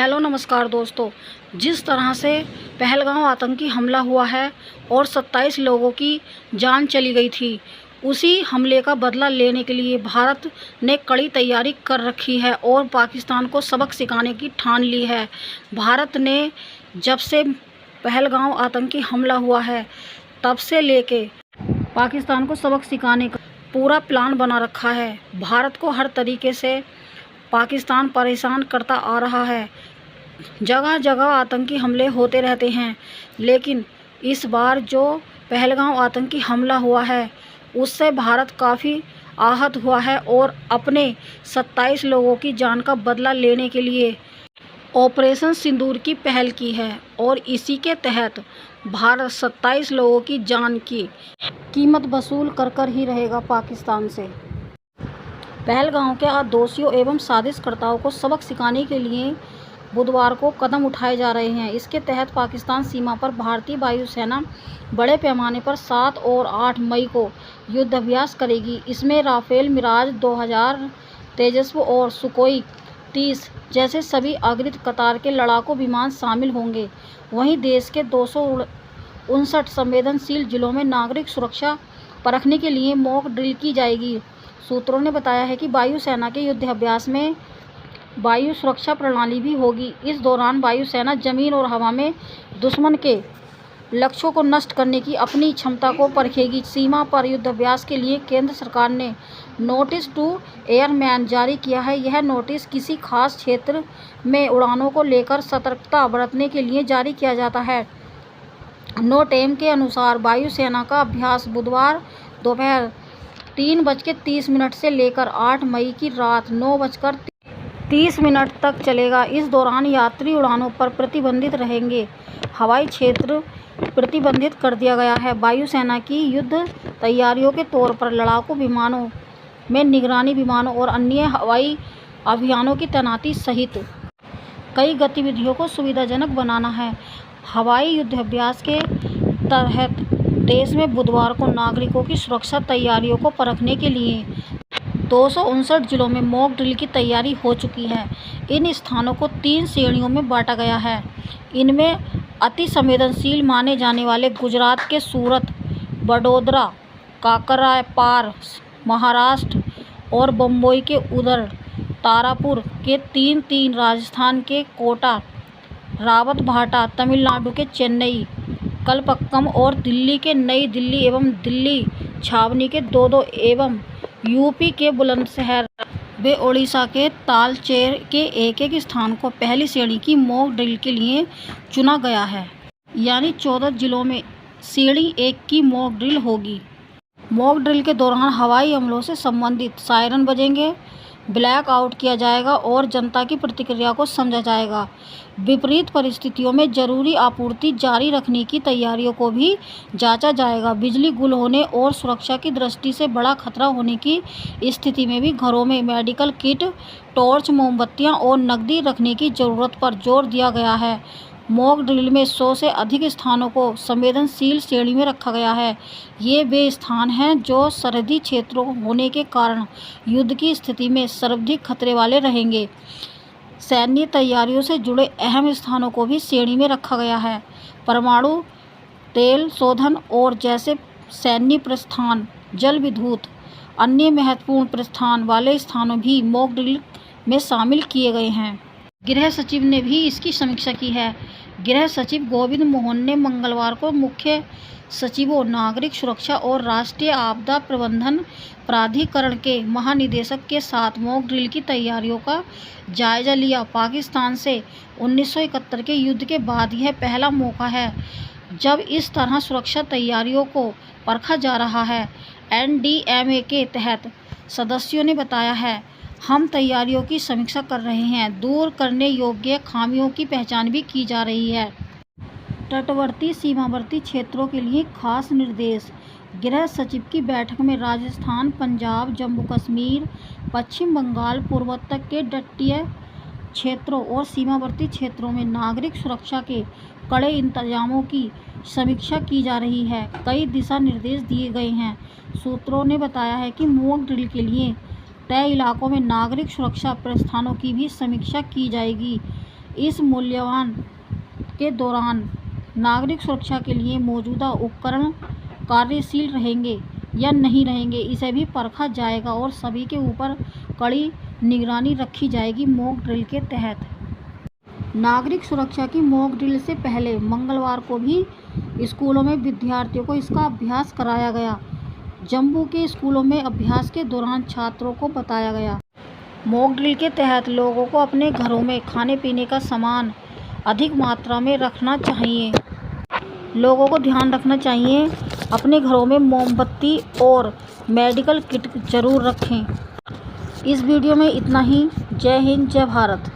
Hello नमस्कार दोस्तों। जिस तरह से पहलगाम आतंकी हमला हुआ है और 27 लोगों की जान चली गई थी, उसी हमले का बदला लेने के लिए भारत ने कड़ी तैयारी कर रखी है और पाकिस्तान को सबक सिखाने की ठान ली है। भारत ने जब से पहलगाम आतंकी हमला हुआ है तब से लेके पाकिस्तान को सबक सिखाने का पूरा प्लान बना रखा है। भारत को हर तरीके से पाकिस्तान परेशान करता आ रहा है। जगह जगह आतंकी हमले होते रहते हैं, लेकिन इस बार जो पहलगाम आतंकी हमला हुआ है उससे भारत काफ़ी आहत हुआ है और अपने 27 लोगों की जान का बदला लेने के लिए ऑपरेशन सिंदूर की पहल की है और इसी के तहत भारत 27 लोगों की जान की कीमत वसूल कर ही रहेगा पाकिस्तान से। पहलगाम के दोषियों एवं साजिशकर्ताओं को सबक सिखाने के लिए बुधवार को कदम उठाए जा रहे हैं। इसके तहत पाकिस्तान सीमा पर भारतीय वायुसेना बड़े पैमाने पर 7 और 8 मई को युद्धाभ्यास करेगी। इसमें राफेल, मिराज 2000, तेजस्व और सुकोई 30 जैसे सभी अग्रिम कतार के लड़ाकू विमान शामिल होंगे। वहीं देश के 259 संवेदनशील जिलों में नागरिक सुरक्षा परखने के लिए मॉक ड्रिल की जाएगी। सूत्रों ने बताया है कि वायुसेना के युद्धाभ्यास में वायु सुरक्षा प्रणाली भी होगी। इस दौरान वायुसेना जमीन और हवा में दुश्मन के लक्ष्यों को नष्ट करने की अपनी क्षमता को परखेगी। सीमा पर युद्धाभ्यास के लिए केंद्र सरकार ने नोटिस टू एयरमैन जारी किया है। यह नोटिस किसी खास क्षेत्र में उड़ानों को लेकर सतर्कता बरतने के लिए जारी किया जाता है। नोटेम के अनुसार वायुसेना का अभ्यास बुधवार दोपहर 3:30 से लेकर 8 मई की रात 9:30 तक चलेगा। इस दौरान यात्री उड़ानों पर प्रतिबंधित रहेंगे। हवाई क्षेत्र प्रतिबंधित कर दिया गया है। वायुसेना की युद्ध तैयारियों के तौर पर लड़ाकू विमानों में निगरानी विमानों और अन्य हवाई अभियानों की तैनाती सहित कई गतिविधियों को सुविधाजनक बनाना है। हवाई युद्धाभ्यास के तहत देश में बुधवार को नागरिकों की सुरक्षा तैयारियों को परखने के लिए 259 जिलों में मॉक ड्रिल की तैयारी हो चुकी है। इन स्थानों को 3 श्रेणियों में बांटा गया है। इनमें अति संवेदनशील माने जाने वाले गुजरात के सूरत, वडोदरा, काकरापार, महाराष्ट्र और बम्बई के उदर, तारापुर के 3, राजस्थान के कोटा, रावतभाटा, तमिलनाडु के चेन्नई, कलपक्कम और दिल्ली के नई दिल्ली एवं दिल्ली छावनी के 2 एवं यूपी के बुलंदशहर व ओडिशा के तालचेर के एक स्थान को पहली श्रेणी की मॉक ड्रिल के लिए चुना गया है। यानी 14 जिलों में श्रेणी 1 की मॉक ड्रिल होगी। मॉक ड्रिल के दौरान हवाई हमलों से संबंधित सायरन बजेंगे, ब्लैक आउट किया जाएगा और जनता की प्रतिक्रिया को समझा जाएगा। विपरीत परिस्थितियों में जरूरी आपूर्ति जारी रखने की तैयारियों को भी जांचा जाएगा। बिजली गुल होने और सुरक्षा की दृष्टि से बड़ा खतरा होने की स्थिति में भी घरों में मेडिकल किट, टॉर्च, मोमबत्तियां और नकदी रखने की जरूरत पर जोर दिया गया है। मॉक ड्रिल में 100 से अधिक स्थानों को संवेदनशील श्रेणी में रखा गया है। ये वे स्थान हैं जो सरहदी क्षेत्रों होने के कारण युद्ध की स्थिति में सर्वाधिक खतरे वाले रहेंगे। सैन्य तैयारियों से जुड़े अहम स्थानों को भी श्रेणी में रखा गया है। परमाणु तेल शोधन और जैसे सैन्य प्रस्थान, जल विद्युत, अन्य महत्वपूर्ण प्रस्थान वाले स्थानों भी मॉक ड्रिल में शामिल किए गए हैं। गृह सचिव ने भी इसकी समीक्षा की है। गृह सचिव गोविंद मोहन ने मंगलवार को मुख्य सचिवों, नागरिक सुरक्षा और राष्ट्रीय आपदा प्रबंधन प्राधिकरण के महानिदेशक के साथ मॉक ड्रिल की तैयारियों का जायजा लिया। पाकिस्तान से 1971 के युद्ध के बाद यह पहला मौका है जब इस तरह सुरक्षा तैयारियों को परखा जा रहा है। NDMA के तहत सदस्यों ने बताया है, हम तैयारियों की समीक्षा कर रहे हैं। दूर करने योग्य खामियों की पहचान भी की जा रही है। तटवर्ती सीमावर्ती क्षेत्रों के लिए खास निर्देश। गृह सचिव की बैठक में राजस्थान, पंजाब, जम्मू कश्मीर, पश्चिम बंगाल, पूर्वोत्तर के तटीय क्षेत्रों और सीमावर्ती क्षेत्रों में नागरिक सुरक्षा के कड़े इंतजामों की समीक्षा की जा रही है। कई दिशा निर्देश दिए गए हैं। सूत्रों ने बताया है कि मॉक ड्रिल के लिए तय इलाकों में नागरिक सुरक्षा प्रस्थानों की भी समीक्षा की जाएगी। इस मूल्यवान के दौरान नागरिक सुरक्षा के लिए मौजूदा उपकरण कार्यशील रहेंगे या नहीं रहेंगे, इसे भी परखा जाएगा और सभी के ऊपर कड़ी निगरानी रखी जाएगी। मॉक ड्रिल के तहत नागरिक सुरक्षा की मॉक ड्रिल से पहले मंगलवार को भी स्कूलों में विद्यार्थियों को इसका अभ्यास कराया गया। जम्मू के स्कूलों में अभ्यास के दौरान छात्रों को बताया गया। मॉक ड्रिल के तहत लोगों को अपने घरों में खाने पीने का सामान अधिक मात्रा में रखना चाहिए। लोगों को ध्यान रखना चाहिए, अपने घरों में मोमबत्ती और मेडिकल किट जरूर रखें। इस वीडियो में इतना ही। जय हिंद, जय भारत।